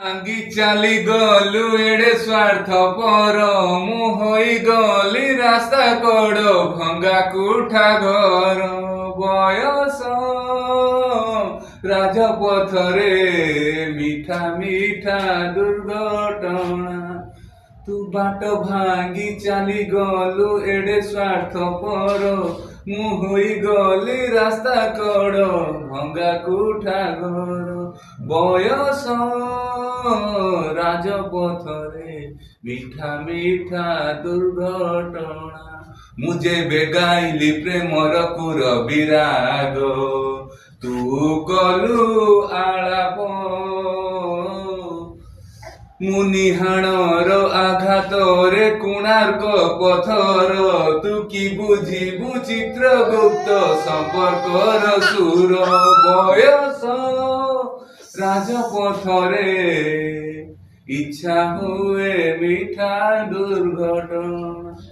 ଭାଙ୍ଗି ଚାଲି ଗଲୁ ଏଡେ ସ୍ୱାର୍ଥପର ମୁଁ ହୋଇଗଲି ରାସ୍ତା କଡ଼ ଭଙ୍ଗା କୁଠା ଘର ବୟସ ରାଜପଥରେ ମିଠା ମିଠା ଦୁର୍ଘଟଣା ତୁ ବାଟ ଭାଙ୍ଗି ଚାଲି ଗଲୁ ଏଡେ ସ୍ୱାର୍ଥପର ମୁଁ ହୋଇଗଲି ରାସ୍ତା କଡ଼ ଭଙ୍ଗା କୁଠା ଘର ବୟସ ରାଜପଥରେ ମିଠା ମିଠା ଦୁର୍ଘଟଣା ମୁଁ ଯେବେ ଗାଇଲି ପ୍ରେମର କୁର ବିରାଗ ତୁ କଲୁ ଆଳାପ ମୁଁ ନିହାଣର ଆଘାତରେ କୋଣାର୍କ ପଥର ତୁ କି ବୁଝିବୁ ଚିତ୍ରଗୁପ୍ତ ସମ୍ପର୍କର ସୁର ବୟସ ରାଜପଥରେ ଇଚ୍ଛା ହୁଏ ମିଠା ଦୁର୍ଘଟଣା।